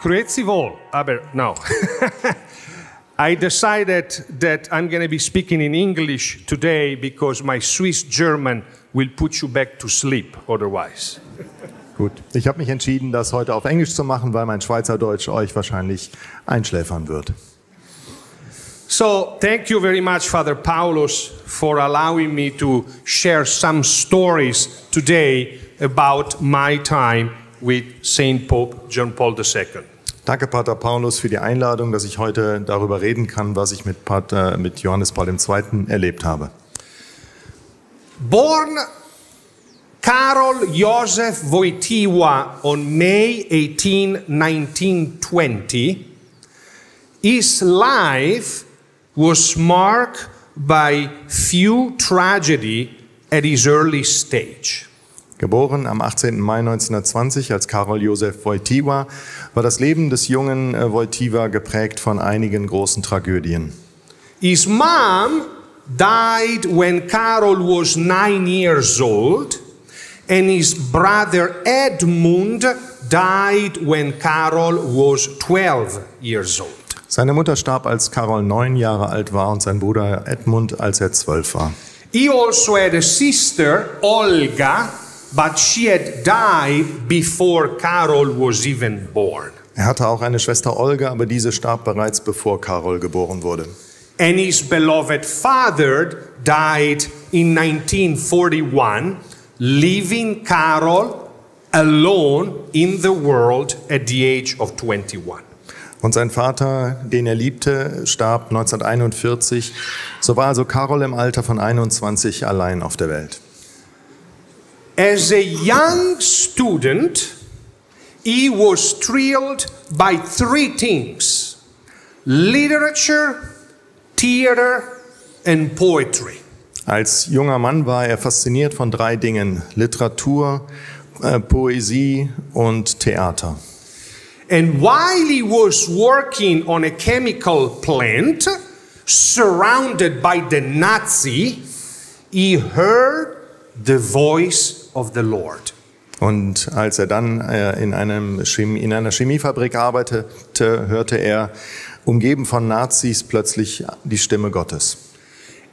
Grüezi wohl, aber no. I decided that I'm going to be speaking in English today because my Swiss German will put you back to sleep otherwise. Gut, ich habe mich entschieden, das heute auf Englisch zu machen, weil mein Schweizerdeutsch euch wahrscheinlich einschläfern wird. So, thank you very much, Father Paulus, for allowing me to share some stories today about my time with Saint Pope John Paul II. Danke, Pater Paulus, für die Einladung, dass ich heute darüber reden kann, was ich mit Johannes Paul II. Erlebt habe. Born Karol Józef Wojtyła on May 18, 1920, his life was marked by few tragedy at his early stage. Geboren am 18. Mai 1920 als Karol Józef Wojtyła, war das Leben des jungen Wojtyła geprägt von einigen großen Tragödien. His mom died when Karol was 9 years old, and his brother Edmund died when Karol was 12 years old. Seine Mutter starb, als Karol 9 Jahre alt war, und sein Bruder Edmund, als er 12 war. He also had a sister, Olga, but she had died before Karol was even born. Er hatte auch eine Schwester Olga, aber diese starb bereits bevor Karol geboren wurde. And his beloved father died in 1941, leaving Karol alone in the world at the age of 21. Und sein Vater, den er liebte, starb 1941. So war also Karol im Alter von 21 allein auf der Welt. As a young student, he was thrilled by three things: literature, theater and poetry. Als junger Mann war er fasziniert von 3 Dingen: Literatur, Poesie und Theater. And while he was working on a chemical plant, surrounded by the Nazi, he heard the voice of the Lord. Und als er dann in einer Chemiefabrik arbeitete, hörte er, umgeben von Nazis, plötzlich die Stimme Gottes.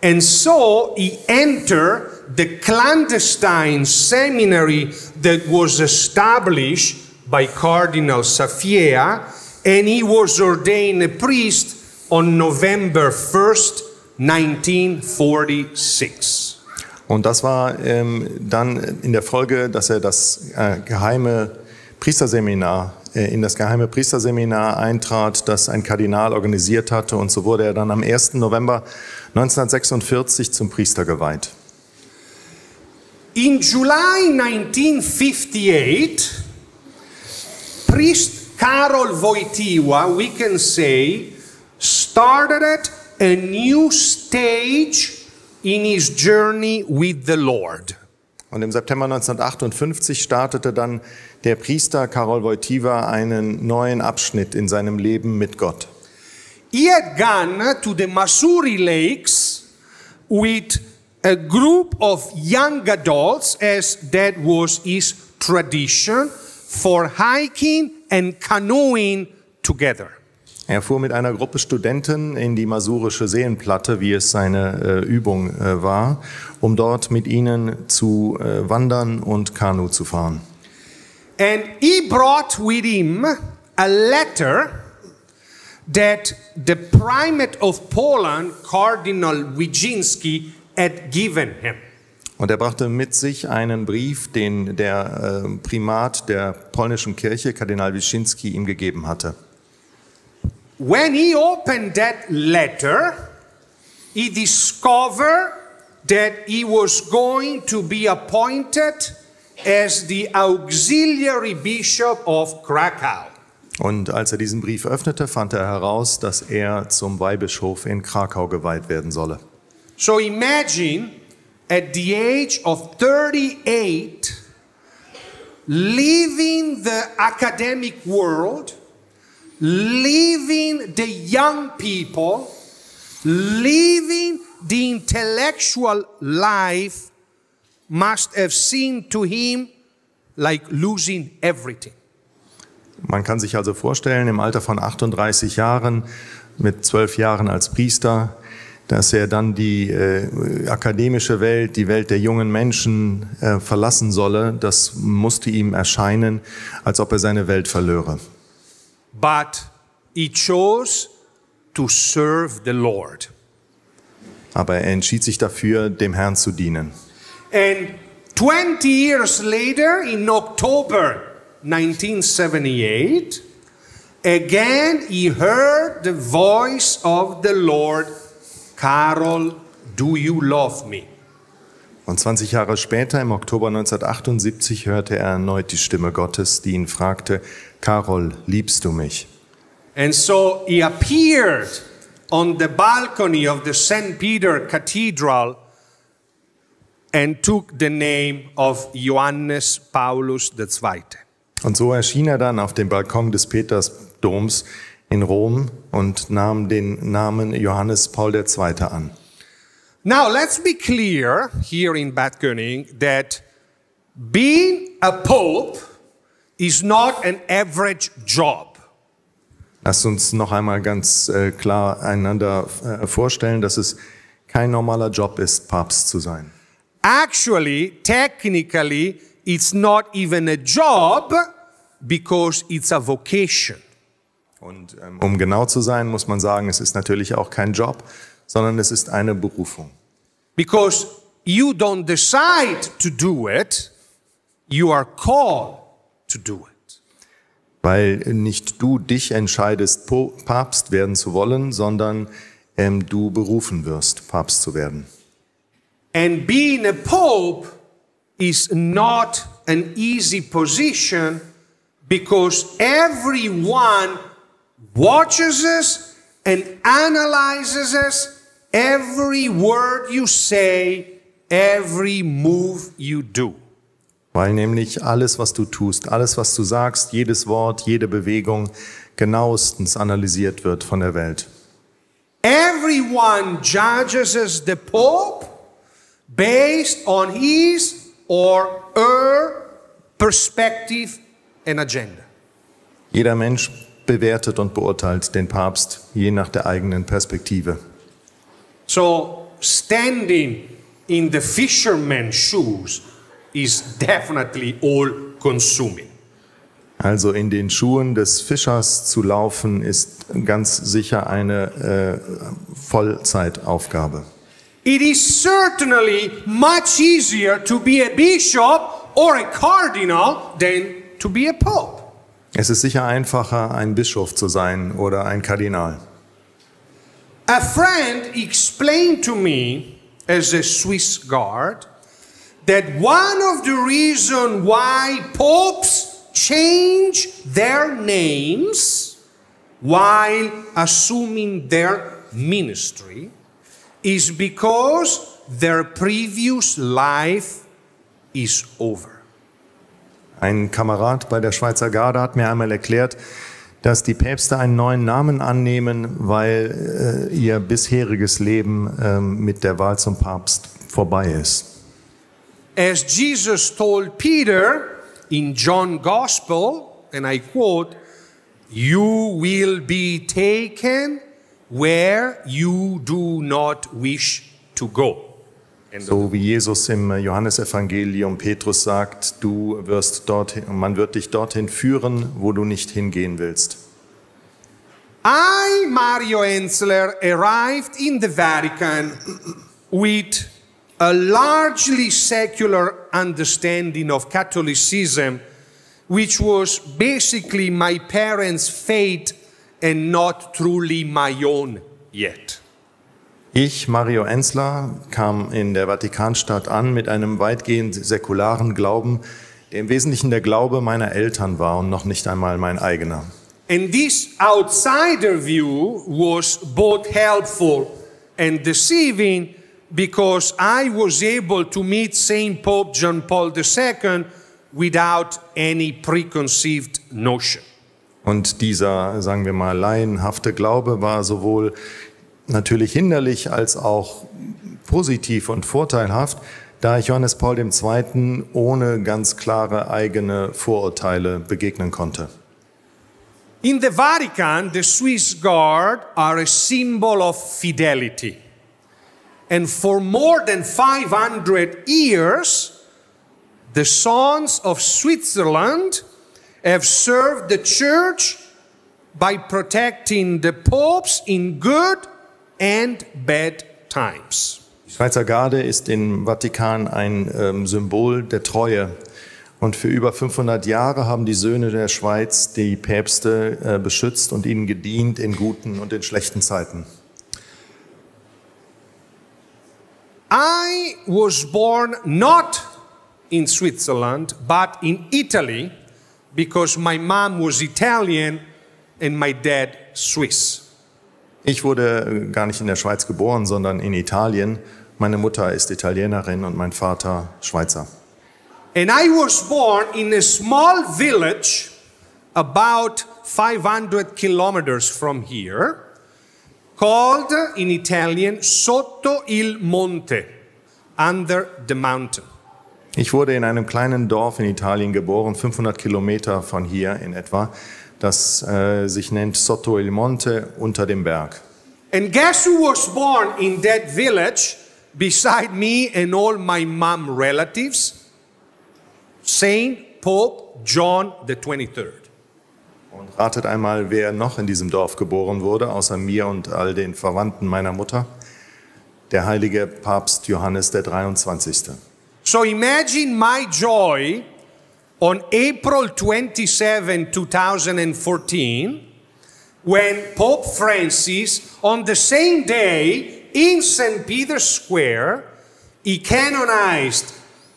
And so he entered the clandestine seminary that was established by Cardinal Saffiea, and he was ordained a priest on November 1st, 1946. Und das war dann in der Folge, dass er das geheime Priesterseminar eintrat, das ein Kardinal organisiert hatte. Und so wurde er dann am 1. November 1946 zum Priester geweiht. In July 1958, Priest Karol Wojtyła, we can say, started a new stage in his journey with the Lord. Und im September 1958 startete dann der Priester Karol Wojtyła einen neuen Abschnitt in seinem Leben mit Gott. He had gone to the Masuri Lakes with a group of young adults, as that was his tradition, for hiking and canoeing together. Er fuhr mit einer Gruppe Studenten in die masurische Seenplatte, wie es seine Übung war, um dort mit ihnen zu wandern und Kanu zu fahren. And he brought with him a letter that the Primate of Poland, Cardinal Wyszynski, had given him. Und er brachte mit sich einen Brief, den der Primat der polnischen Kirche, Kardinal Wyszynski, ihm gegeben hatte. When he opened that letter, he discovered that he was going to be appointed as the auxiliary bishop of Krakow. Und als er diesen Brief öffnete, fand er heraus, dass er zum Weihbischof in Krakau geweiht werden solle. So imagine, at the age of 38, leaving the academic world, leaving the young people, leaving the intellectual life must have seemed to him like losing everything. Man kann sich also vorstellen, im Alter von 38 Jahren, mit 12 Jahren als Priester, dass er dann die akademische Welt, die Welt der jungen Menschen verlassen solle. Das musste ihm erscheinen, als ob er seine Welt verlöre. But he chose to serve the Lord. Aber er entschied sich dafür, dem Herrn zu dienen. And 20 years later, in October 1978, again he heard the voice of the Lord, Carol, do you love me? Und 20 Jahre später, im Oktober 1978, hörte er erneut die Stimme Gottes, die ihn fragte, Carol, liebst du mich? And so he appeared on the balcony of the St. Peter Cathedral and took the name of Johannes Paul II. Und so erschien er dann auf dem Balkon des Petersdoms in Rom und nahm den Namen Johannes Paul II. An. Now let's be clear here in Bad König that being a pope is not an average job. Lasst uns noch einmal ganz klar einander vorstellen, dass es kein normaler Job ist, Papst zu sein. Actually, technically, it's not even a job because it's a vocation. Und um genau zu sein, muss man sagen, es ist natürlich auch kein Job, sondern es ist eine Berufung. Because you don't decide to do it, you are called to do it. Weil nicht du dich entscheidest, Papst werden zu wollen, sondern du berufen wirst, Papst zu werden. And being a pope is not an easy position because everyone watches us and analyzes us, every word you say, every move you do. Weil nämlich alles, was du tust, alles, was du sagst, jedes Wort, jede Bewegung genauestens analysiert wird von der Welt. Everyone judges us the Pope based on his or her perspective and agenda. Jeder Mensch bewertet und beurteilt den Papst je nach der eigenen Perspektive. So standing in the fisherman's shoes is definitely all-consuming. Also in den Schuhen des Fischers zu laufen, ist ganz sicher eine Vollzeitaufgabe. It is certainly much easier to be a bishop or a cardinal than to be a pope. Es ist sicher einfacher, ein Bischof zu sein oder ein Kardinal. A friend explained to me, as a Swiss guard, that one of the reasons why popes change their names while assuming their ministry is because their previous life is over. Ein Kamerad bei der Schweizergarde hat mir einmal erklärt, dass die Päpste einen neuen Namen annehmen, weil ihr bisheriges Leben mit der Wahl zum Papst vorbei ist. As Jesus told Peter in John's Gospel, and I quote, "You will be taken where you do not wish to go." So wie Jesus im Johannesevangelium Petrus sagt, man wird dich dorthin führen, wo du nicht hingehen willst. I, Mario Enzler, arrived in the Vatican with a largely secular understanding of Catholicism, which was basically my parents' faith and not truly my own yet. Ich, Mario Enzler, kam in der Vatikanstadt an mit einem weitgehend säkularen Glauben, der im Wesentlichen der Glaube meiner Eltern war und noch nicht einmal mein eigener. And this outsider view was both helpful and deceiving because I was able to meet Saint Pope John Paul II without any preconceived notion. Und dieser, sagen wir mal, laienhafte Glaube war sowohl natürlich hinderlich als auch positiv und vorteilhaft, da ich Johannes Paul II. Ohne ganz klare eigene Vorurteile begegnen konnte. In the Vatican, the Swiss Guard are a symbol of fidelity. And for more than 500 years, the sons of Switzerland have served the church by protecting the popes in good and bad times. Die Schweizergarde ist im Vatikan ein Symbol der Treue. Und für über 500 Jahre haben die Söhne der Schweiz die Päpste beschützt und ihnen gedient in guten und in schlechten Zeiten. I was born not in Switzerland, but in Italy, because my mom was Italian and my dad Swiss. Ich wurde gar nicht in der Schweiz geboren, sondern in Italien. Meine Mutter ist Italienerin und mein Vater Schweizer. And I was born in a small village about 500 kilometers from here, called in Italian Sotto il Monte, under the mountain. Ich wurde in einem kleinen Dorf in Italien geboren, 500 Kilometer von hier in etwa, das sich nennt Sotto il Monte, unter dem Berg. And guess who was born in that village beside me and all my mom relatives? Saint Pope John the 23rd. Und ratet einmal, wer noch in diesem Dorf geboren wurde, außer mir und all den Verwandten meiner Mutter. Der heilige Papst Johannes der 23. So imagine my joy on April 27, 2014, when Pope Francis, on the same day in St. Peter's Square, he canonized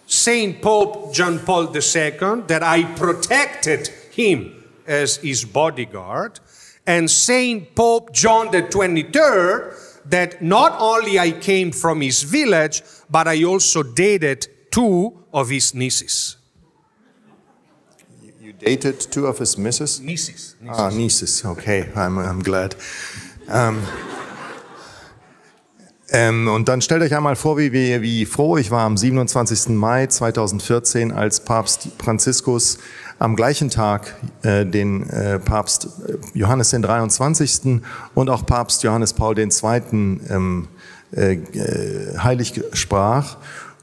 Saint Pope John Paul II, that I protected him as his bodyguard, and Saint Pope John the 23rd, that not only I came from his village, but I also dated 2 of his nieces. You dated 2 of his misses? Nieces. Ah, nieces, okay, I'm glad. Und dann stellt euch einmal vor, wie froh ich war am 27. Mai 2014, als Papst Franziskus am gleichen Tag den Papst Johannes den 23. und auch Papst Johannes Paul II. Heilig sprach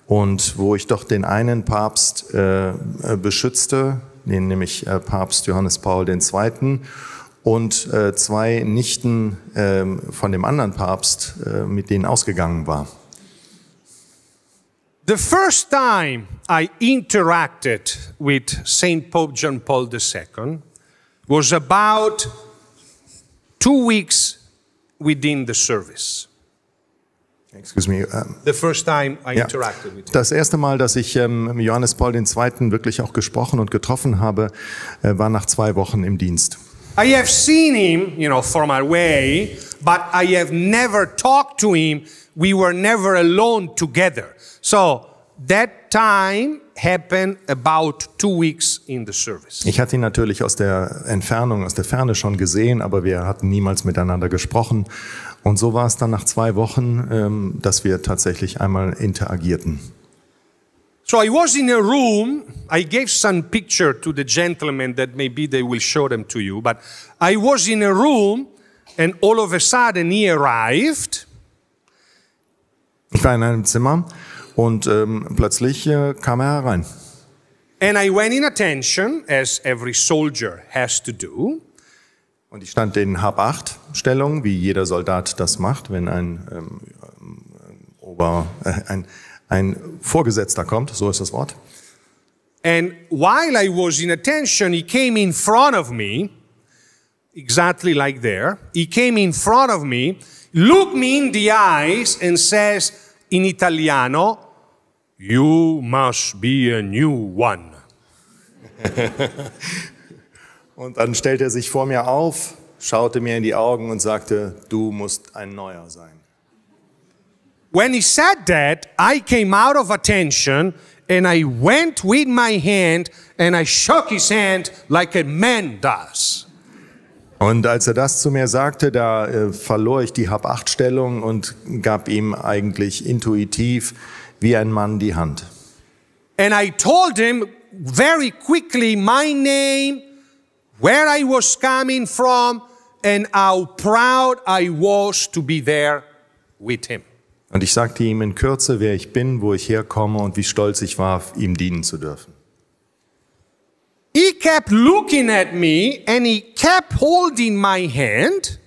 und wo ich doch den einen Papst beschützte, den nämlich Papst Johannes Paul II. Und 2 Nichten von dem anderen Papst, mit denen ausgegangen war. The first time I interacted with Saint Pope John Paul II was about 2 weeks within the service. Excuse me. The first time I interacted with him. Das erste Mal, dass ich Johannes Paul II. Wirklich auch gesprochen und getroffen habe, war nach 2 Wochen im Dienst. I have seen him, from away, but I have never talked to him. We were never alone together. So that time happened about 2 weeks in the service. Ich hatte ihn natürlich aus der Entfernung, aus der Ferne schon gesehen, aber wir hatten niemals miteinander gesprochen. Und so war es dann nach 2 Wochen, dass wir tatsächlich einmal interagierten. So I was in a room, I gave some picture to the gentlemen that maybe they will show them to you, but I was in a room and all of a sudden he arrived. Ich war in einem Zimmer und plötzlich kam er herein. And I went in attention, as every soldier has to do. Und ich stand in Hab-Acht-Stellung, wie jeder Soldat das macht, wenn ein Vorgesetzter kommt, so ist das Wort. And while I was in attention, he came in front of me, exactly like there. He came in front of me, looked me in the eyes and says in Italiano, "You must be a new one." Und dann stellte er sich vor mir auf, schaute mir in die Augen und sagte, du musst ein Neuer sein. When he said that, I came out of attention and I went with my hand and I shook his hand like a man does. Und als er das zu mir sagte, da verlor ich die Hab-Acht-Stellung und gab ihm eigentlich intuitiv wie ein Mann die Hand. And I told him very quickly my name, where I was coming from, and how proud I was to be there with him. Und ich sagte ihm in Kürze, wer ich bin, wo ich herkomme und wie stolz ich war, ihm dienen zu dürfen. He kept looking at me and he kept holding my hand,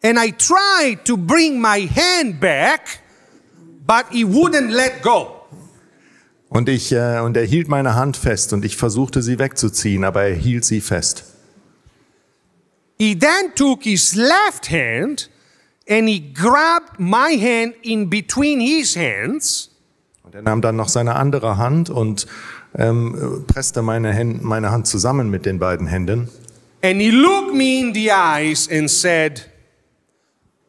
and I tried to bring my hand back, but he wouldn't let go. Und er hielt meine Hand fest und ich versuchte sie wegzuziehen, aber er hielt sie fest. He then took his left hand and he grabbed my hand in between his hands. Und er nahm dann noch seine andere Hand und presste meine Hand zusammen mit den beiden Händen. And he looked me in the eyes and said,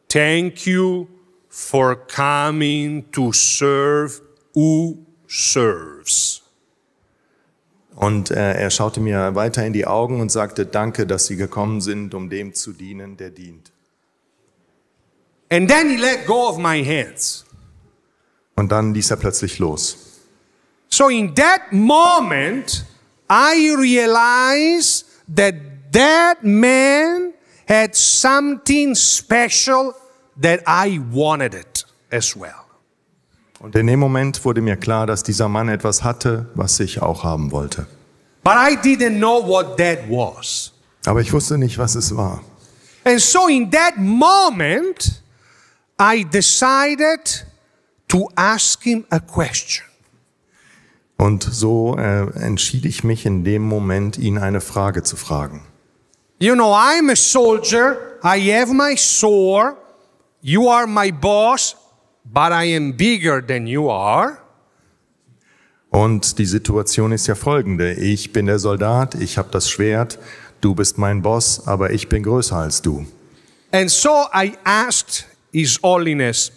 "Thank you for coming to serve who serves." Und er schaute mir weiter in die Augen und sagte, danke, dass Sie gekommen sind, um dem zu dienen, der dient. And then he let go of my hands. Und dann ließ er plötzlich los. So in that moment, I realized that that man had something special that I wanted it as well. Und in dem Moment wurde mir klar, dass dieser Mann etwas hatte, was ich auch haben wollte. But I didn't know what that was. Aber ich wusste nicht, was es war. And so in that moment, I decided to ask him a question. Und so entschied ich mich in dem Moment, ihn eine Frage zu fragen. You know, I'm a soldier, I have my sword, you are my boss, but I am bigger than you are. Und die Situation ist ja folgende. Ich bin der Soldat, ich habe das Schwert, du bist mein Boss, aber ich bin größer als du. And so I asked His Holiness,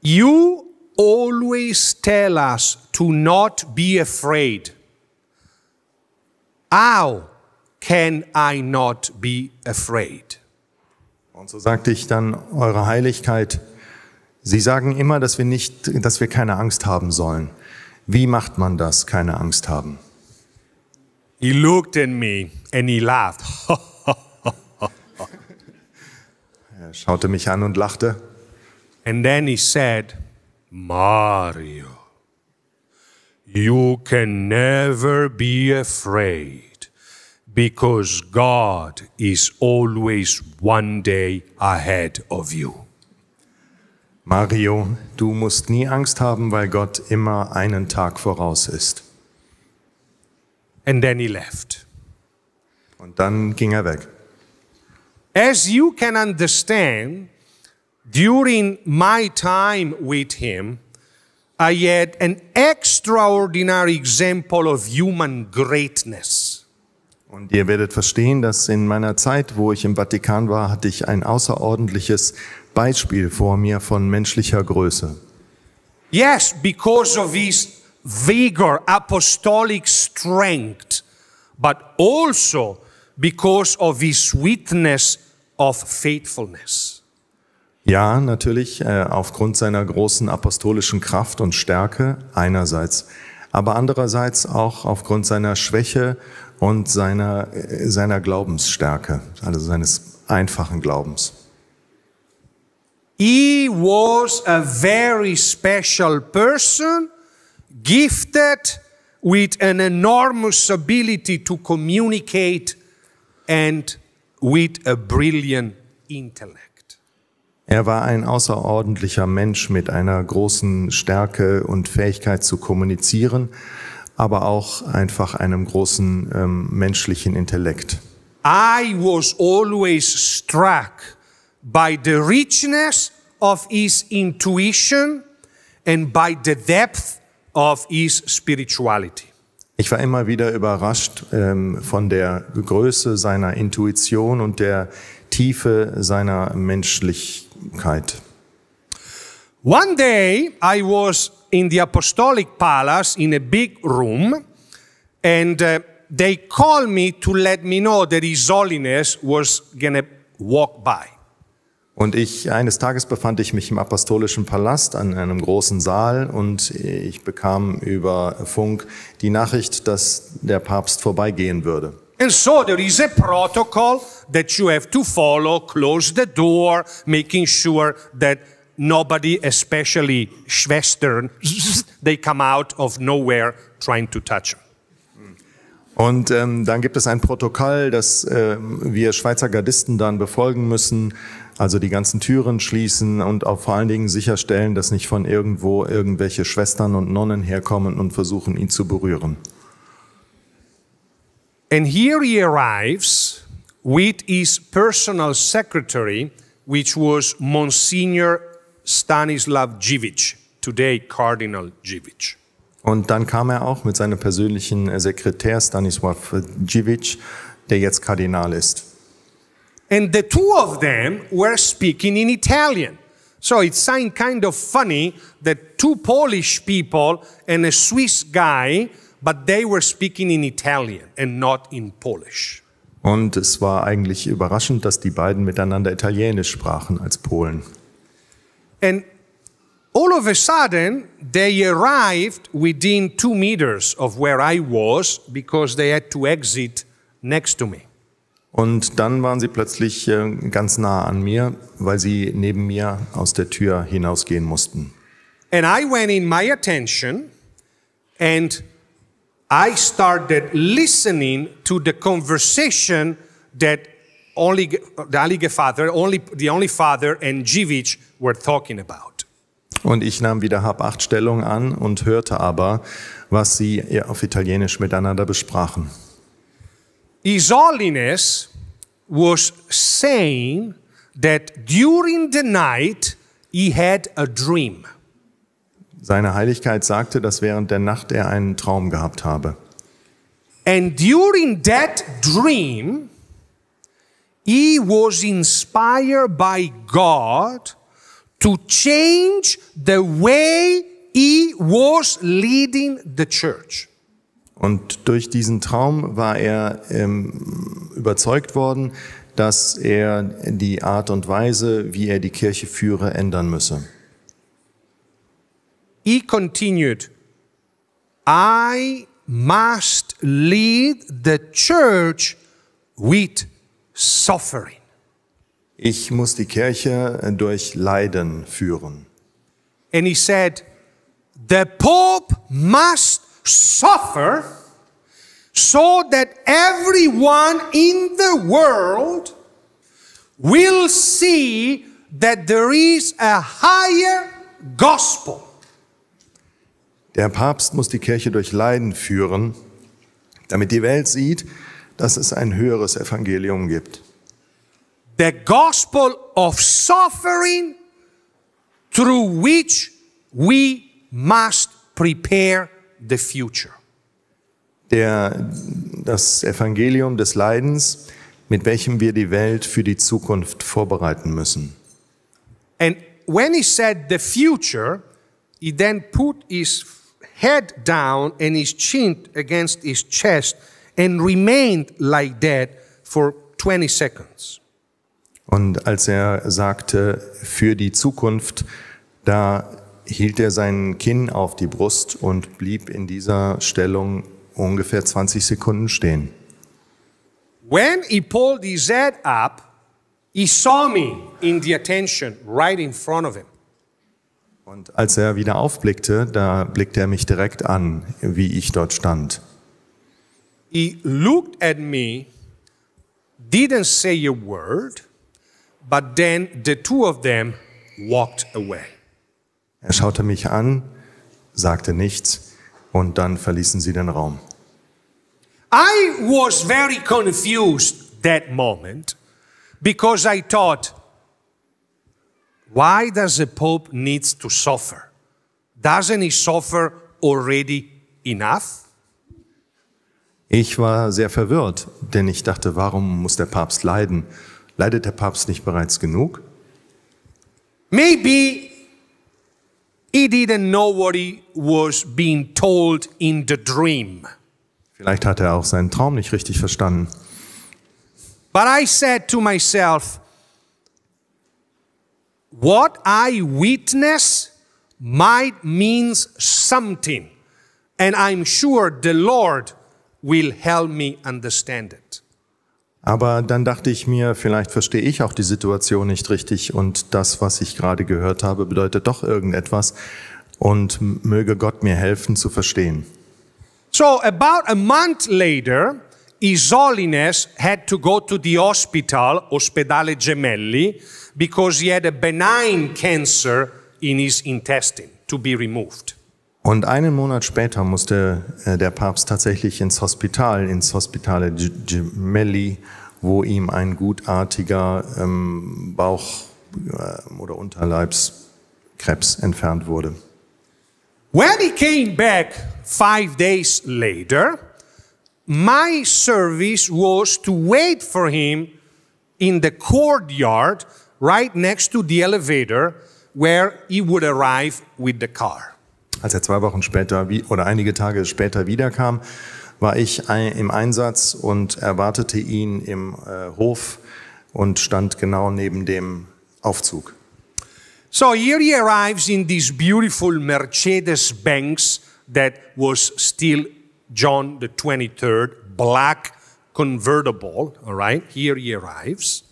you always tell us to not be afraid. How can I not be afraid? Und so sagte ich dann, Eure Heiligkeit, Sie sagen immer, dass wir keine Angst haben sollen. Wie macht man das, keine Angst haben? He looked at me and he laughed. Er schaute mich an und lachte. And then he said, Mario, you can never be afraid because God is always one day ahead of you. Mario, du musst nie Angst haben, weil Gott immer einen Tag voraus ist. And then he left. Und dann ging er weg. As you can understand, during my time with him, I had an extraordinary example of human greatness. Und ihr werdet verstehen, dass in meiner Zeit, wo ich im Vatikan war, hatte ich ein außerordentliches Beispiel vor mir von menschlicher Größe. Yes, because of his vigor, apostolic strength, but also because of his witness of faithfulness. Ja, natürlich aufgrund seiner großen apostolischen Kraft und Stärke einerseits, aber andererseits auch aufgrund seiner Schwäche und seiner Glaubensstärke, also seines einfachen Glaubens. He was a very special person, gifted with an enormous ability to communicate and with a brilliant intellect. Er war ein außerordentlicher Mensch mit einer großen Stärke und Fähigkeit zu kommunizieren, aber auch einfach einem großen menschlichen Intellekt. I was always struck by the richness of his intuition and by the depth of his spirituality. Ich war immer wieder überrascht von der Größe seiner Intuition und der Tiefe seiner Menschlichkeit. One day I was in the Apostolic Palace in a big room, and they called me to let me know that His Holiness was gonna walk by. Und eines Tages befand ich mich im apostolischen Palast an einem großen Saal und ich bekam über Funk die Nachricht, dass der Papst vorbeigehen würde. And so there is a protocol that you have to follow, close the door, making sure that nobody, especially Schwestern, they come out of nowhere trying to touch him. Und dann gibt es ein Protokoll, das wir Schweizergardisten dann befolgen müssen, also die ganzen Türen schließen und auch vor allen Dingen sicherstellen, dass nicht von irgendwo irgendwelche Schwestern und Nonnen herkommen und versuchen, ihn zu berühren. And here he arrives with his personal secretary, which was Monsignor Stanislav Dziwisz, today Cardinal Dziwisz. Und dann kam er auch mit seinem persönlichen Sekretär Stanislav Dziwisz, der jetzt Kardinal ist. And the two of them were speaking in Italian. So it seemed kind of funny that two Polish people and a Swiss guy, but they were speaking in Italian and not in Polish. Und es war eigentlich überraschend, dass die beiden miteinander Italienisch sprachen als Polen. And all of a sudden, they arrived within 2 meters of where I was because they had to exit next to me. Und dann waren sie plötzlich ganz nah an mir, weil sie neben mir aus der Tür hinausgehen mussten. And I went in my attention and I started listening to the conversation that the only Father and Dziwisz were talking about. Und ich nahm wieder Hab-Acht-Stellung an und hörte aber, was sie auf Italienisch miteinander besprachen. His Holiness was saying that during the night he had a dream. Seine Heiligkeit sagte, dass während der Nacht er einen Traum gehabt habe. And during that dream, he was inspired by God to change the way he was leading the church. Und durch diesen Traum war er überzeugt worden, dass er die Art und Weise, wie er die Kirche führe, ändern müsse. He continued, I must lead the church with suffering. Ich muss die Kirche durch Leiden führen. And he said, the Pope must suffer so that everyone in the world will see that there is a higher gospel. Der Papst muss die Kirche durch Leiden führen, damit die Welt sieht, dass es ein höheres Evangelium gibt. The gospel of suffering through which we must prepare the future. Das Evangelium des Leidens, mit welchem wir die Welt für die Zukunft vorbereiten müssen. And when he said the future, he then put his head down and his chin against his chest and remained like that for 20 seconds. Und als er sagte, für die Zukunft, da hielt er sein Kinn auf die Brust und blieb in dieser Stellung ungefähr 20 Sekunden stehen. When he pulled his head up, he saw me in the attention right in front of him. Und als er wieder aufblickte, da blickte er mich direkt an, wie ich dort stand. He looked at me, didn't say a word, but then the two of them walked away. Er schaute mich an, sagte nichts und dann verließen sie den Raum. I was very confused that moment because I thought, why does the Pope need to suffer? Doesn't he suffer already enough? Ich war sehr verwirrt, denn ich dachte, warum muss der Papst leiden? Leidet der Papst nicht bereits genug? Maybe he didn't know what he was being told in the dream. Vielleicht hat er auch seinen Traum nicht richtig verstanden. But I said to myself, what I witness might means something, and I'm sure the Lord will help me understand it. Aber dann dachte ich mir, vielleicht verstehe ich auch die Situation nicht richtig und das, was ich gerade gehört habe, bedeutet doch irgendetwas und möge Gott mir helfen zu verstehen. So about a month later, His Holiness had to go to the hospital, Ospedale Gemelli, because he had a benign cancer in his intestine to be removed. Und einen Monat später musste der Papst tatsächlich ins Hospitale Gemelli, wo ihm ein gutartiger Bauch- oder Unterleibskrebs entfernt wurde. When he came back 5 days later, my service was to wait for him in the courtyard right next to the elevator where he would arrive with the car. Als er 2 Wochen später oder einige Tage später wiederkam, war ich im Einsatz und erwartete ihn im Hof und stand genau neben dem Aufzug. So here he arrives in this beautiful Mercedes-Benz that was still John the 23rd, black convertible, all right? Here he arrives.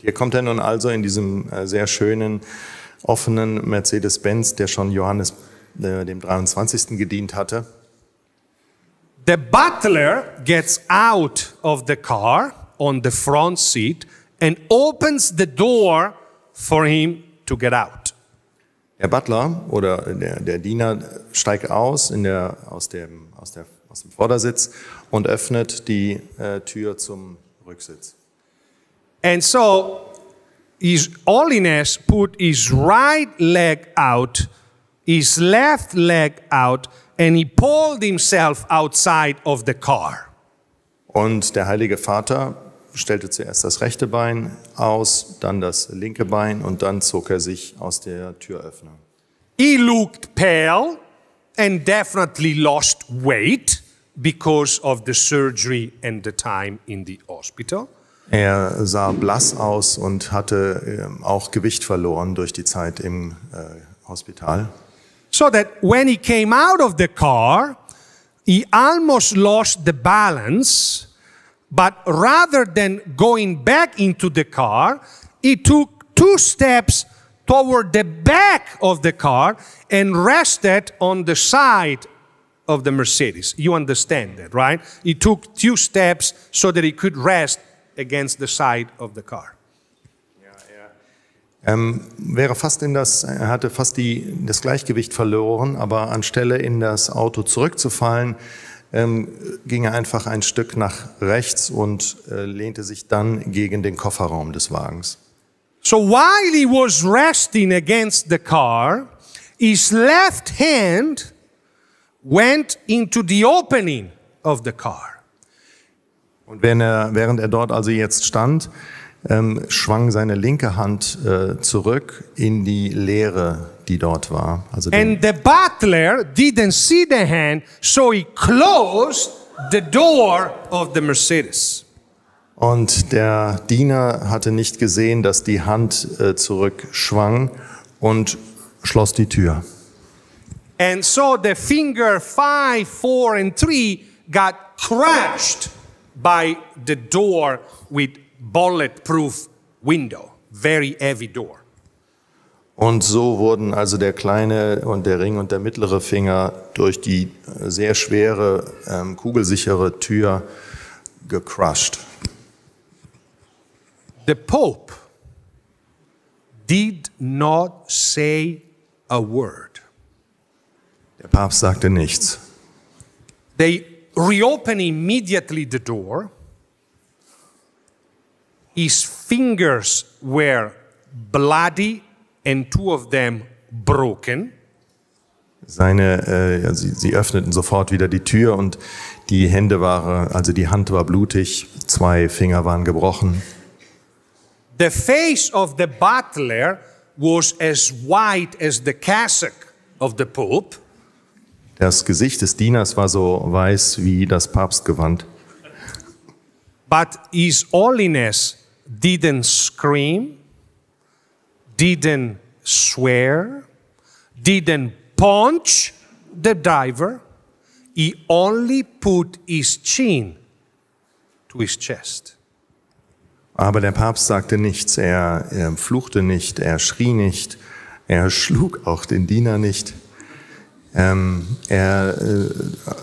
Hier kommt er nun also in diesem sehr schönen, offenen Mercedes-Benz, der schon Johannes dem 23. gedient hatte. The butler gets out of the car on the front seat and opens the door for him to get out. Der Butler oder der Diener steigt aus aus dem Vordersitz und öffnet die Tür zum Rücksitz. And so His Holiness put his right leg out, his left leg out, and he pulled himself outside of the car. Und der Heilige Vater stellte zuerst das rechte Bein aus, dann das linke Bein und dann zog er sich aus der Türöffnung. He looked pale and definitely lost weight because of the surgery and the time in the hospital. Er sah blass aus und hatte auch Gewicht verloren durch die Zeit im Hospital. So that when he came out of the car, he almost lost the balance, but rather than going back into the car, he took 2 steps toward the back of the car and rested on the side of the Mercedes. You understand that, right? He took 2 steps so that he could rest against the side of the car. Er hatte fast das Gleichgewicht verloren, aber anstelle in das Auto zurückzufallen, ging er einfach ein Stück nach rechts und lehnte sich dann gegen den Kofferraum des Wagens. So while he was resting against the car, his left hand went into the opening of the car. Und während er dort also jetzt stand, schwang seine linke Hand zurück in die Leere, die dort war. Also And the butler didn't see the hand, so he closed the door of the Mercedes. Und der Diener hatte nicht gesehen, dass die Hand zurückschwang und schloss die Tür. And so the finger 5, 4, and 3 got crushed by the door with bulletproof window, very heavy door. Und so wurden also der kleine und der Ring und der mittlere Finger durch die sehr schwere, kugelsichere Tür gecrushed. The Pope did not say a word. Der Papst sagte nichts. They reopened immediately the door. His fingers were bloody and 2 of them broken. Sie öffneten sofort wieder die Tür und die Hand war blutig, 2 Finger waren gebrochen. The face of the butler was as white as the cassock of the Pope. Das Gesicht des Dieners war so weiß wie das Papstgewand. But His Holiness didn't scream, didn't swear, didn't punch the driver. He only put his chin to his chest. Aber der Papst sagte nichts, er fluchte nicht, er schrie nicht, er schlug auch den Diener nicht. Er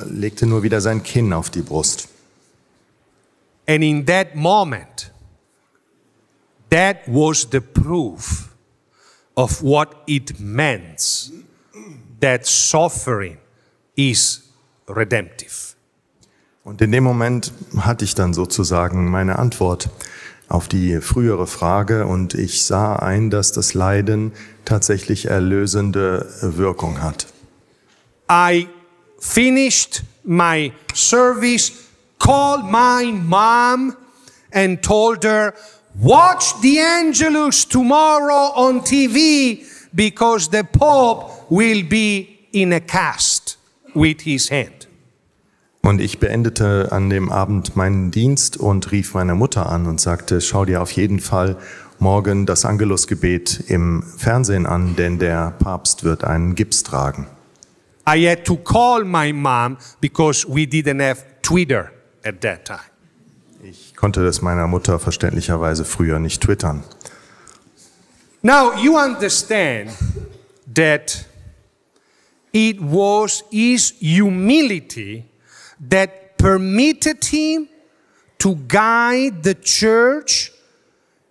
legte nur wieder sein Kinn auf die Brust. And in that moment, that was the proof of what it meant that suffering is redemptive. Und in dem Moment hatte ich dann sozusagen meine Antwort auf die frühere Frage und ich sah ein, dass das Leiden tatsächlich erlösende Wirkung hat. I finished my service, called my mom and told her, watch the Angelus tomorrow on TV because the Pope will be in a cast with his hand. Und ich beendete an dem Abend meinen Dienst und rief meine Mutter an und sagte, schau dir auf jeden Fall morgen das Angelusgebet im Fernsehen an, denn der Papst wird einen Gips tragen. I had to call my mom because we didn't have Twitter at that time. Ich konnte das meiner Mutter verständlicherweise früher nicht twittern. Now you understand that it was his humility that permitted him to guide the church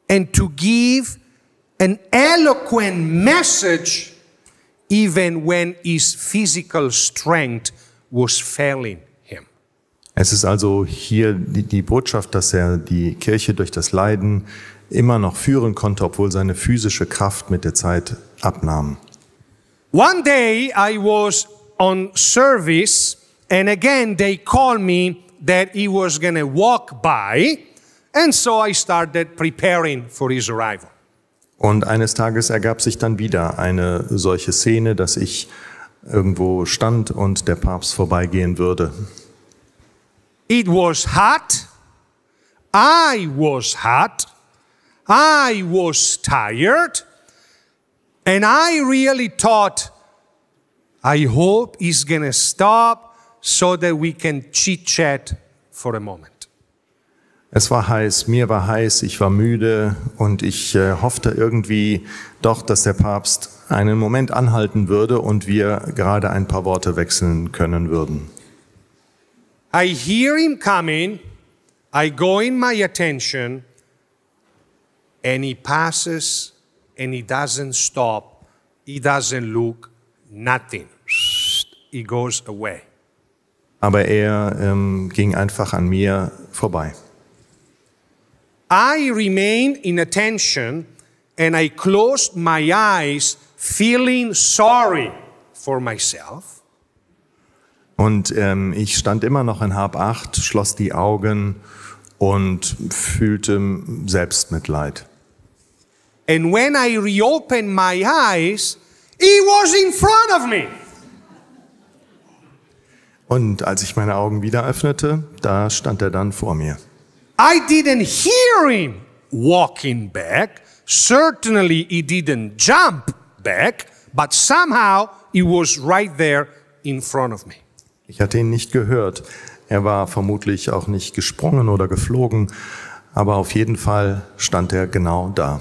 and to give an eloquent message even when his physical strength was failing him. Es ist also hier die Botschaft, dass er die Kirche durch das Leiden immer noch führen konnte, obwohl seine physische Kraft mit der Zeit abnahm. One day I was on service and again they called me that he was going to walk by and so I started preparing for his arrival. Und eines Tages ergab sich dann wieder eine solche Szene, dass ich irgendwo stand und der Papst vorbeigehen würde. It was hot. I was hot. I was tired. And I really thought, I hope he's going to stop so that we can chit-chat for a moment. Es war heiß, mir war heiß, ich war müde und ich hoffte irgendwie doch, dass der Papst einen Moment anhalten würde und wir gerade ein paar Worte wechseln können würden. I hear him coming, I go in my attention, and he passes and he doesn't stop, he doesn't look, nothing. He goes away. Aber er ging einfach an mir vorbei. I remained in attention and I closed my eyes feeling sorry for myself. Und ich stand immer noch in Hab-Acht, schloss die Augen und fühlte Selbstmitleid. And when I reopened my eyes, he was in front of me. Und als ich meine Augen wieder öffnete, da stand er dann vor mir. I didn't hear him walking back. Certainly he didn't jump back, but somehow he was right there in front of me. Ich hatte ihn nicht gehört. Er war vermutlich auch nicht gesprungen oder geflogen, aber auf jeden Fall stand er genau da.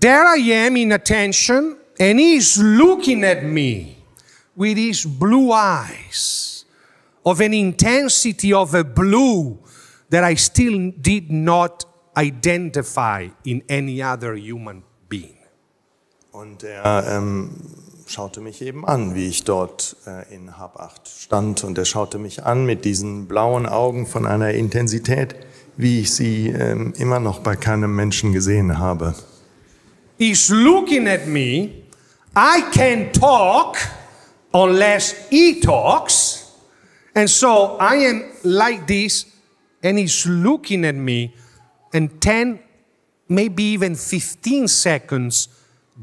There I am in attention, and he's looking at me with his blue eyes of an intensity of a blue that I still did not identify in any other human being. Und er schaute mich eben an, wie ich dort in Hab-Acht stand. Und er schaute mich an mit diesen blauen Augen von einer Intensität, wie ich sie immer noch bei keinem Menschen gesehen habe. He's looking at me. I can't talk unless he talks. And so I am like this, and he's looking at me, and 10, maybe even 15 seconds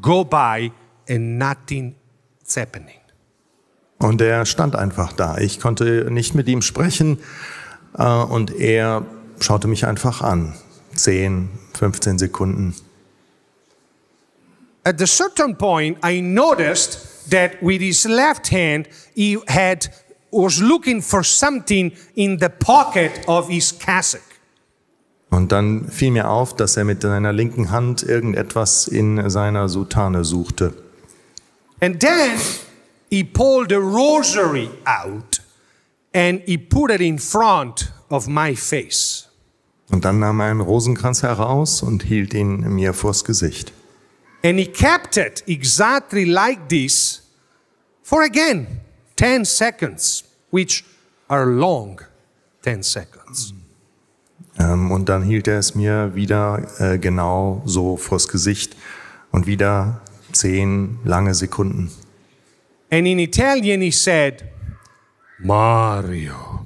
go by, and nothing's happening. Und er stand einfach da. Ich konnte nicht mit ihm sprechen und er schaute mich einfach an. 10, 15 Sekunden. At a certain point, I noticed that with his left hand, he was looking for something in the pocket of his cassock. Und dann fiel mir auf, dass er mit seiner linken Hand irgendetwas in seiner Soutane suchte. And then he pulled a rosary out and he put it in front of my face. Und dann nahm er einen Rosenkranz heraus und hielt ihn mir vors Gesicht. And he kept it exactly like this for again 10 seconds, which are long 10 seconds. Und dann hielt er es mir wieder genau so vors Gesicht und wieder 10 lange Sekunden. And in Italian he said, Mario,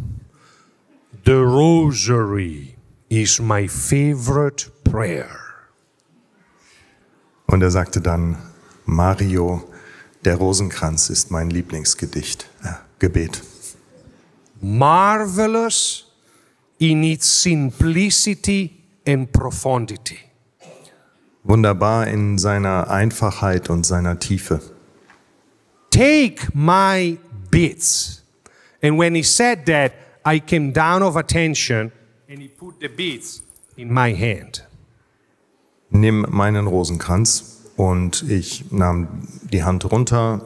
the rosary is my favorite prayer. Und er sagte dann, Mario, der Rosenkranz ist mein Gebet. Marvelous in its simplicity and profundity. Wunderbar in seiner Einfachheit und seiner Tiefe. Take my beads. And when he said that, I came down of attention and he put the beads in my hand. Nimm meinen Rosenkranz, und ich nahm die Hand runter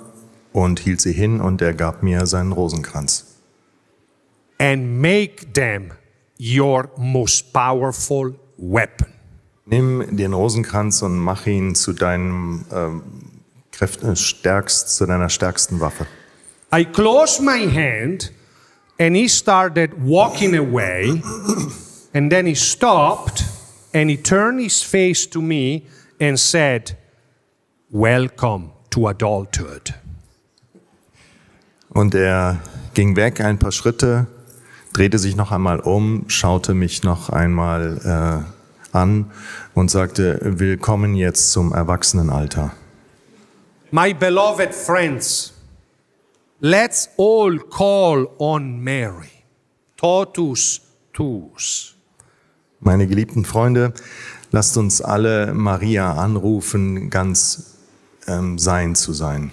und hielt sie hin und er gab mir seinen Rosenkranz. And make them your most powerful weapon. Nimm den Rosenkranz und mach ihn zu deiner stärksten Waffe. I closed my hand and he started walking away and then he stopped and he turned his face to me and said, "Welcome to adulthood." Und er ging weg ein paar Schritte, drehte sich noch einmal um, schaute mich noch einmal an und sagte, willkommen jetzt zum Erwachsenenalter. My beloved friends, let's all call on Mary, totus tuus. Meine geliebten Freunde, lasst uns alle Maria anrufen, ganz sein zu sein.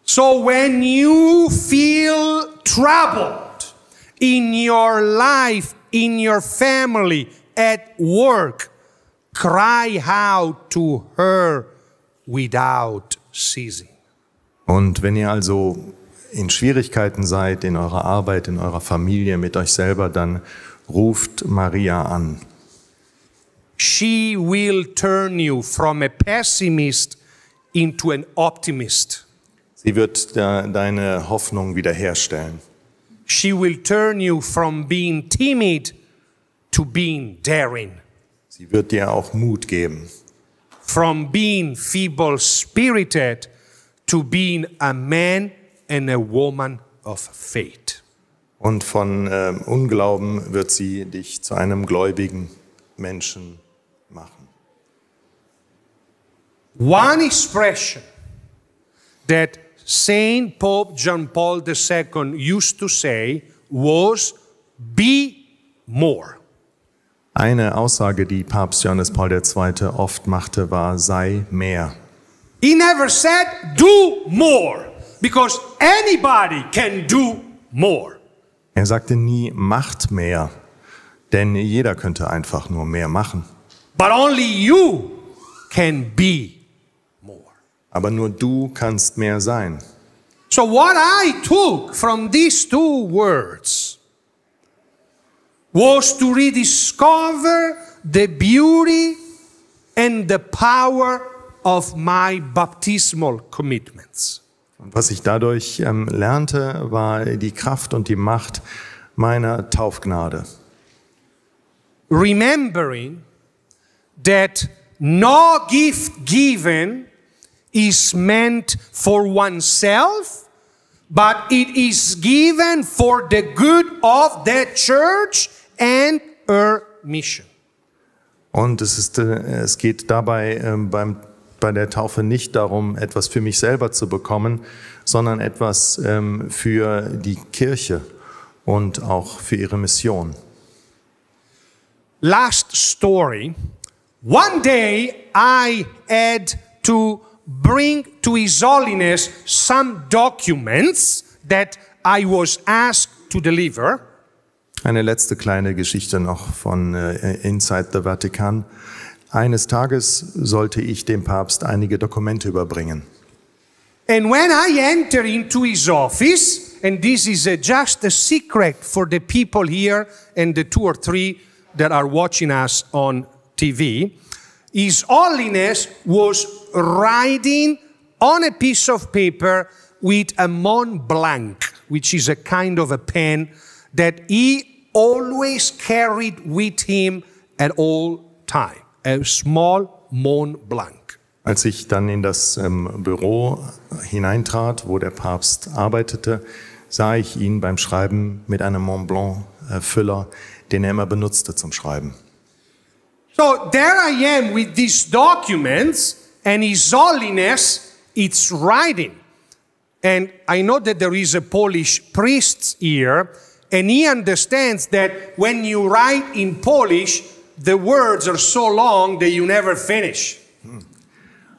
So when you feel troubled in your life, in your family, at work, cry out to her without ceasing. Und wenn ihr also in Schwierigkeiten seid, in eurer Arbeit, in eurer Familie, mit euch selber, dann ruft Maria an. She will turn you from a pessimist into an optimist. Sie wird deine Hoffnung wiederherstellen. She will turn you from being timid to being daring. Sie wird dir auch Mut geben. From being feeble-spirited to being a man and a woman of faith. Und von Unglauben wird sie dich zu einem gläubigen Menschen machen. One expression that Saint Pope John Paul II used to say was, "Be more." Eine Aussage, die Papst Johannes Paul II. Oft machte, war, sei mehr. He never said, "Do more," because anybody can do more. Er sagte nie, macht mehr, denn jeder könnte einfach nur mehr machen. But only you can be more. Aber nur du kannst mehr sein. So what I took from these two words was to rediscover the beauty and the power of my baptismal commitments. Und was ich dadurch lernte, war die Kraft und die Macht meiner Taufgnade. Remembering that no gift given is meant for oneself, but it is given for the good of the church and her mission. Und es geht dabei beim bei der Taufe nicht darum, etwas für mich selber zu bekommen, sondern etwas für die Kirche und auch für ihre Mission. Last story. One day I had to bring to His Holiness some documents that I was asked to deliver. Eine letzte kleine Geschichte noch von Inside the Vatican. Eines Tages sollte ich dem Papst einige Dokumente überbringen. And when I enter into his office, and this is just a secret for the people here and the 2 or 3 that are watching us on TV, His Holiness was writing on a piece of paper with a Mont Blanc, which is a kind of a pen that he always carried with him at all time, a small Mont Blanc. Als ich dann in das Büro hineintrat, wo der Papst arbeitete, sah ich ihn beim Schreiben mit einem Mont Blanc Füller, den er immer benutzte zum Schreiben. So there I am with these documents, and His Holiness, it's writing. And I know that there is a Polish priest here, and he understands that when you write in Polish, the words are so long that you never finish.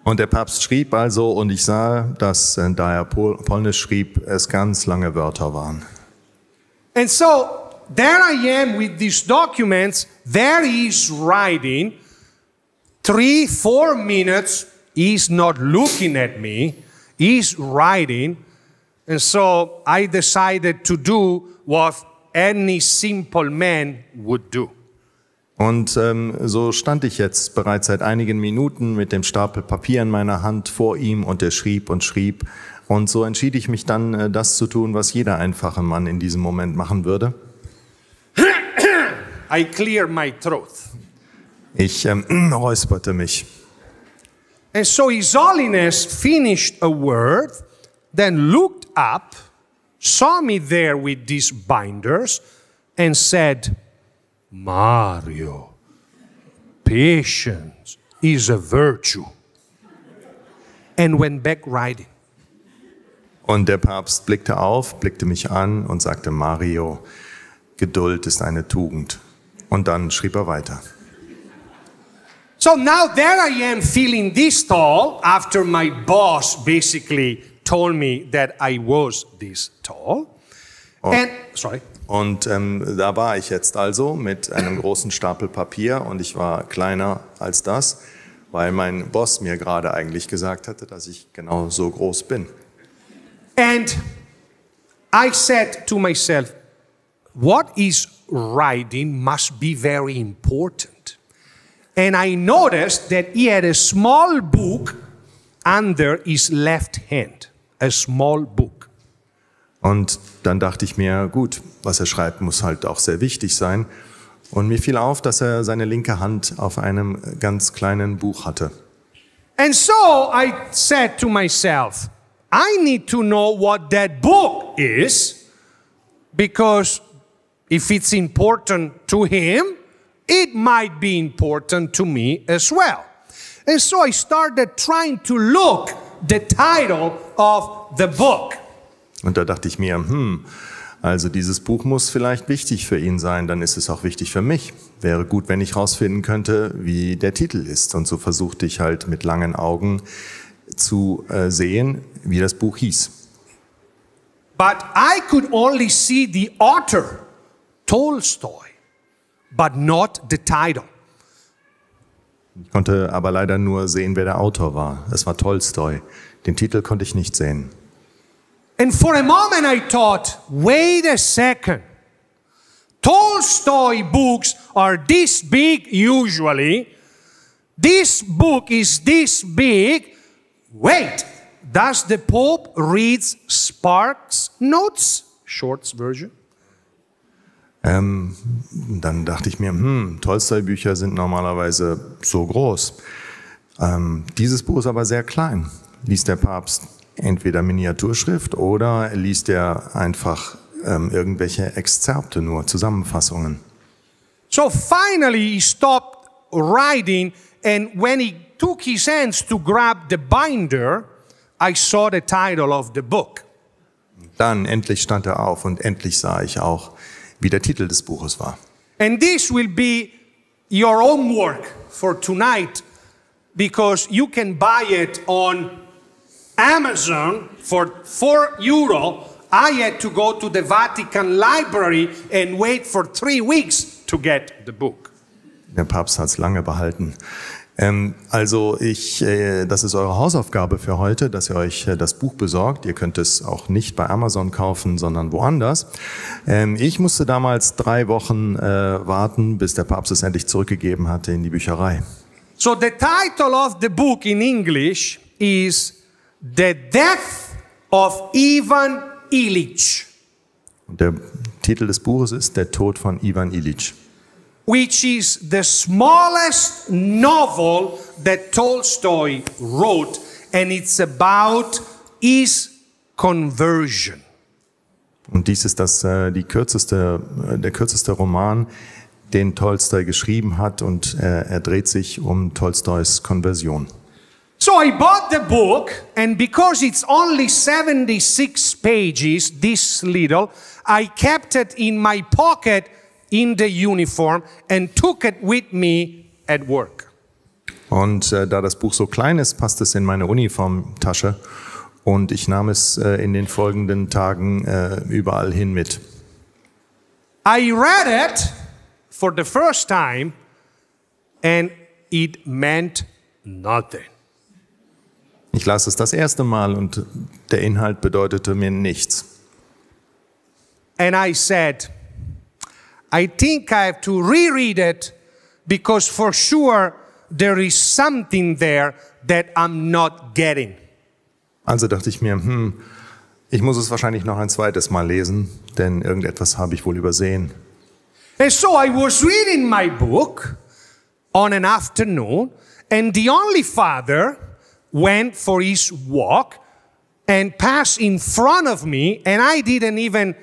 Und der Papst schrieb also, und ich sah, dass, da er Polnisch schrieb, es ganz lange Wörter waren. And so, there I am with these documents, there he is writing, 3-4 minutes, he's not looking at me, he's writing, and so I decided to do what any simple man would do. Und so stand ich jetzt bereits seit einigen Minuten mit dem Stapel Papier in meiner Hand vor ihm und er schrieb und schrieb. Und so entschied ich mich dann, das zu tun, was jeder einfache Mann in diesem Moment machen würde. I clear my throat. Ich räusperte mich. And so His Holiness finished a word, then looked up, saw me there with these binders, and said, Mario, patience is a virtue. And went back writing. Und der Papst blickte auf, blickte mich an und sagte, Mario, Geduld ist eine Tugend. Und dann schrieb er weiter. So now there I am feeling this tall after my boss basically told me that I was this tall. Und da war ich jetzt also mit einem großen Stapel Papier und ich war kleiner als das, weil mein Boss mir gerade eigentlich gesagt hatte, dass ich genau so groß bin. And I said to myself, what is writing must be very important. And I noticed that he had a small book under his left hand, a small book. Und dann dachte ich mir, gut, was er schreibt, muss halt auch sehr wichtig sein. Und mir fiel auf, dass er seine linke Hand auf einem ganz kleinen Buch hatte. And so I said to myself, I need to know what that book is, because if it's important to him, it might be important to me as well. And so I started trying to look the title of the book. Und da dachte ich mir, also dieses Buch muss vielleicht wichtig für ihn sein, dann ist es auch wichtig für mich. Wäre gut, wenn ich rausfinden könnte, wie der Titel ist. Und so versuchte ich halt mit langen Augen zu sehen, wie das Buch hieß. But I could only see the author, Tolstoy, but not the title. Ich konnte aber leider nur sehen, wer der Autor war. Es war Tolstoi. Den Titel konnte ich nicht sehen. And for a moment I thought, wait a second. Tolstoy books are this big usually. This book is this big. Wait, does the Pope read Sparks Notes? Shorts version. Dann dachte ich mir, Tolstoi-Bücher sind normalerweise so groß. Dieses Buch ist aber sehr klein. Liest der Papst entweder Miniaturschrift oder liest er einfach irgendwelche Exzerpte, nur Zusammenfassungen. So finally he stopped writing And when he took his hands to grab the binder, I saw the title of the book. Dann endlich stand er auf und endlich sah ich auch, wie der Titel des Buches war. And this will be your homework for tonight, because you can buy it on Amazon for €4. I had to go to the Vatican Library and wait for 3 weeks to get the book. Der Papst hat es lange behalten. Das ist eure Hausaufgabe für heute, dass ihr euch das Buch besorgt. Ihr könnt es auch nicht bei Amazon kaufen, sondern woanders. Ich musste damals 3 Wochen warten, bis der Papst es endlich zurückgegeben hatte in die Bücherei. So the title of the book in English is The Death of Ivan Illich. Und der Titel des Buches ist Der Tod von Ivan Illich. Which is the smallest novel that Tolstoy wrote, and it's about his conversion. Und dies ist der kürzeste Roman, den Tolstoi geschrieben hat, und er dreht sich um Tolstois Konversion. So I bought the book, and because it's only 76 pages, this little, I kept it in my pocket in the uniform and took it with me at work. Und da das Buch so klein ist, passt es in meine Uniformtasche, und ich nahm es in den folgenden Tagen überall hin mit. I read it for the first time and it meant nothing. Ich las es das erste Mal und der Inhalt bedeutete mir nichts. And I said, I think I have to reread it, because for sure there is something there that I'm not getting. Also dachte ich mir, ich muss es wahrscheinlich noch ein zweites Mal lesen, denn irgendetwas habe ich wohl übersehen. And so I was reading my book on an afternoon, and the only father went for his walk and passed in front of me, and I didn't even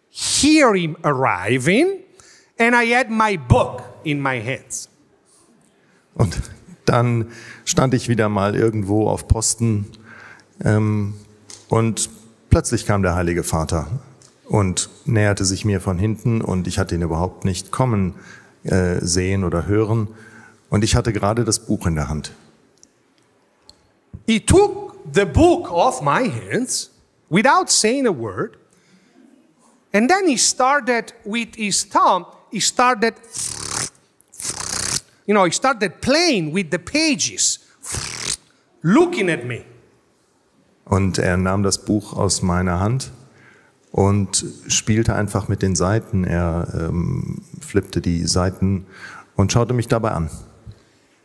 hear him arriving, and I had my book in my hands. Und dann stand ich wieder mal irgendwo auf Posten, und plötzlich kam der Heilige Vater und näherte sich mir von hinten, und ich hatte ihn überhaupt nicht kommen sehen oder hören, und ich hatte gerade das Buch in der Hand. He took the book off my hands without saying a word, and then he started with his thumb, he started playing with the pages, looking at me. Und er nahm das Buch aus meiner Hand und spielte einfach mit den Seiten. Er flippte die Seiten und schaute mich dabei an.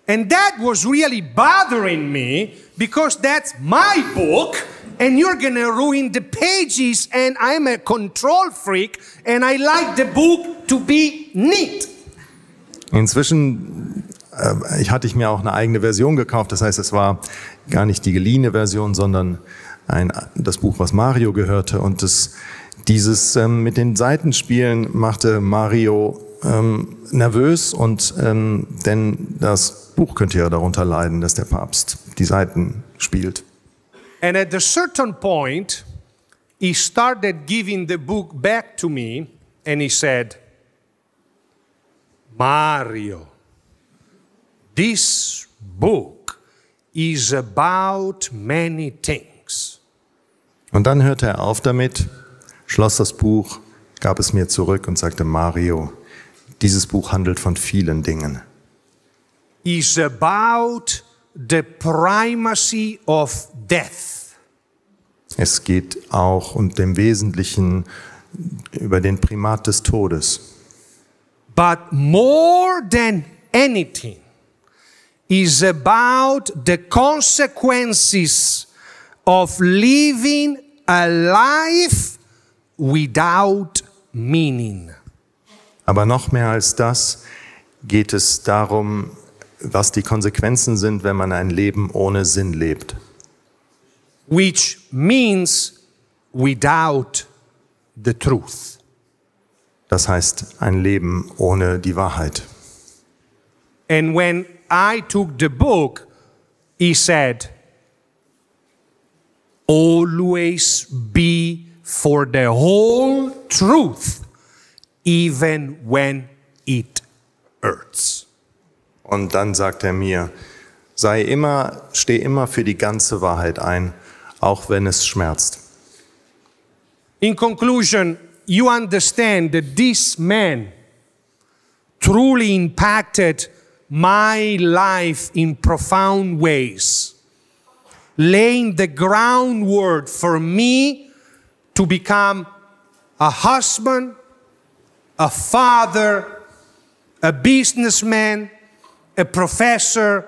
And that was really bothering me, because that's my book and you're gonna ruin the pages, and I'm a control freak and I like the book to be neat. Inzwischen hatte ich mir auch eine eigene Version gekauft. Das heißt, es war gar nicht die geliehene Version, sondern das Buch, was Mario gehörte. Und dieses mit den Seitenspielen machte Mario nervös, denn das Buch könnte ja darunter leiden, dass der Papst die Seiten spielt. And at a certain point, he started giving the book back to me, and he said, Mario, this book is about many things. Und dann hörte er auf damit, schloss das Buch, gab es mir zurück und sagte, Mario, dieses Buch handelt von vielen Dingen. It's about the primacy of death. Es geht auch und im Wesentlichen über den Primat des Todes. But more than anything, is about the consequences of living a life without meaning. Aber noch mehr als das geht es darum, was die Konsequenzen sind, wenn man ein Leben ohne Sinn lebt. Which means without the truth. Das heißt, ein Leben ohne die Wahrheit. And when I took the book, he said, always be for the whole truth, even when it hurts. Und dann sagt er mir, steh immer für die ganze Wahrheit ein, auch wenn es schmerzt. In conclusion, you understand that this man truly impacted my life in profound ways, laying the groundwork for me to become a husband, a father, a businessman, a professor,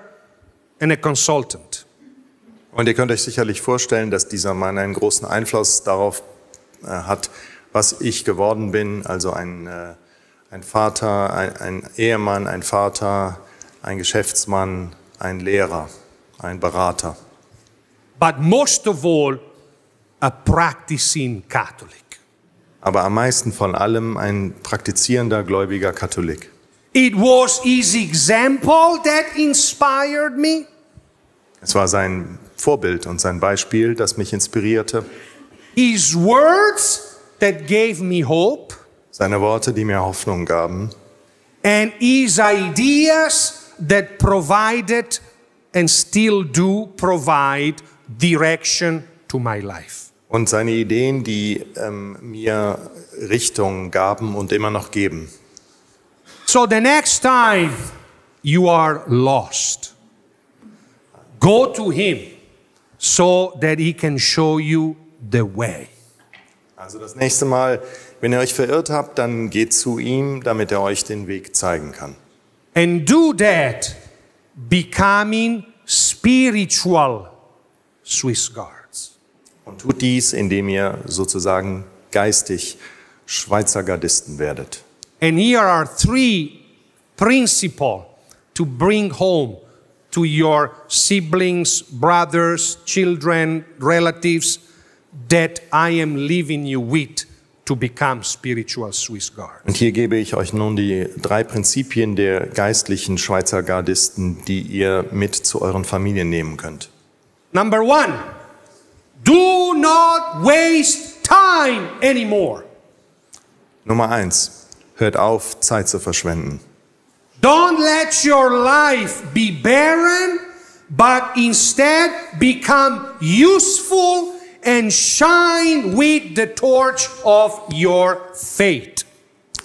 and a consultant. Und ihr könnt euch sicherlich vorstellen, dass dieser Mann einen großen Einfluss darauf hat, was ich geworden bin, also ein Vater, ein Ehemann, ein Vater, ein Geschäftsmann, ein Lehrer, ein Berater. But most of all, a practicing Catholic. Aber am meisten von allem ein praktizierender, gläubiger Katholik. It was his example that inspired me. Es war sein Vorbild und sein Beispiel, das mich inspirierte. His words that gave me hope. Seine Worte, die mir Hoffnung gaben. And his ideas that provided and still do provide direction to my life. Und seine Ideen, die mir Richtung gaben und immer noch geben. So the next time you are lost, go to him so that he can show you the way. Also das nächste Mal, wenn ihr euch verirrt habt, dann geht zu ihm, damit er euch den Weg zeigen kann. And do that, becoming spiritual Schweizergardists. Und tut dies, indem ihr sozusagen geistig Schweizergardisten werdet. And here are 3 principles to bring home to your siblings, brothers, children, relatives that I am leaving you with to become spiritual Schweizergardists. Und hier gebe ich euch nun die 3 Prinzipien der geistlichen Schweizergardisten, die ihr mit zu euren Familien nehmen könnt. Number 1, do not waste time anymore. Nummer 1, hört auf, Zeit zu verschwenden. Don't let your life be barren, but instead become useful and shine with the torch of your faith.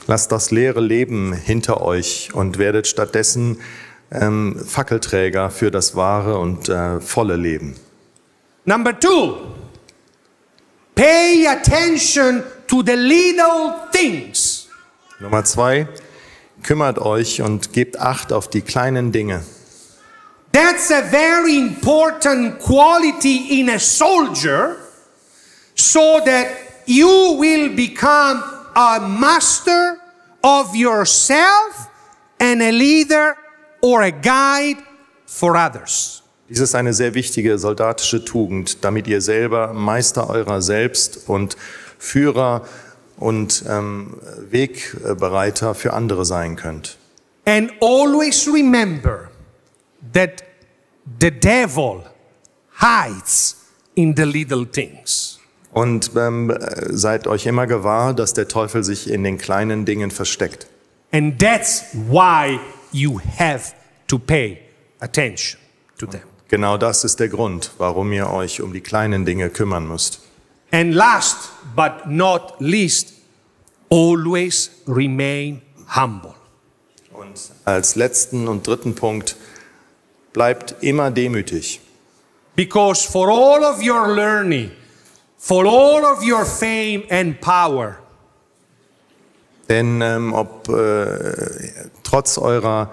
Lasst das leere Leben hinter euch und werdet stattdessen Fackelträger für das wahre und volle Leben. Number 2, pay attention to the little things. Nummer 2, kümmert euch und gebt Acht auf die kleinen Dinge. That's a very important quality in a soldier, so that you will become a master of yourself and a leader or a guide for others. Dies ist eine sehr wichtige soldatische Tugend, damit ihr selber Meister eurer selbst und Führer und Wegbereiter für andere sein könnt. And always remember that the devil hides in the little things. Und seid euch immer gewahr, dass der Teufel sich in den kleinen Dingen versteckt. And that's why you have to pay attention to them. Genau das ist der Grund, warum ihr euch um die kleinen Dinge kümmern müsst. And last but not least, always remain humble. Und als letzten und dritten Punkt, bleibt immer demütig. Because for all of your learning, for all of your fame and power, Denn trotz eurer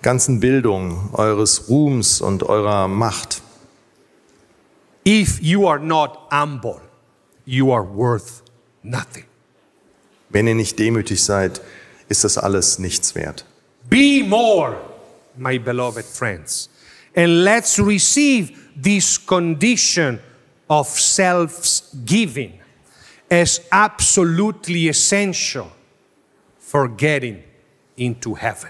ganzen Bildung, eures Ruhms und eurer Macht, if you are not humble, you are worth nothing. wenn ihr nicht demütig seid, ist das alles nichts wert. Be more, my beloved friends, and let's receive this condition of self-giving as absolutely essential for getting into heaven.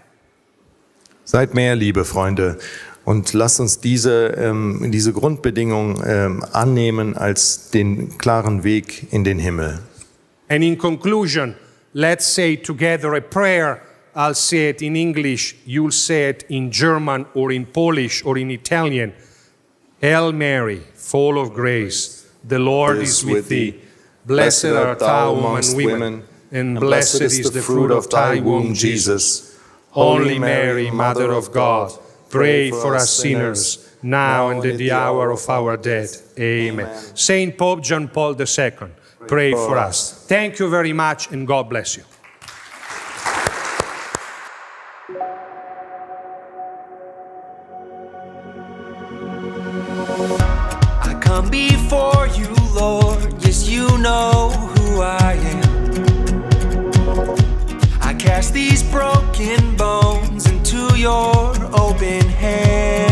Seid mehr Liebe, Freunde, und lasst uns diese Grundbedingung annehmen als den klaren Weg in den Himmel. And in conclusion, let's say together a prayer. I'll say it in English, you'll say it in German or in Polish or in Italian. Hail Mary, full of grace, the Lord is with thee. Blessed art thou amongst women, and blessed is the fruit of thy womb, Jesus. Holy Mary, Mother of God, pray for us sinners, now and at the hour of our death. Amen. Saint Pope John Paul II, pray for us. Thank you very much, and God bless you. Come before you, Lord, yes, you know who I am. I cast these broken bones into your open hands.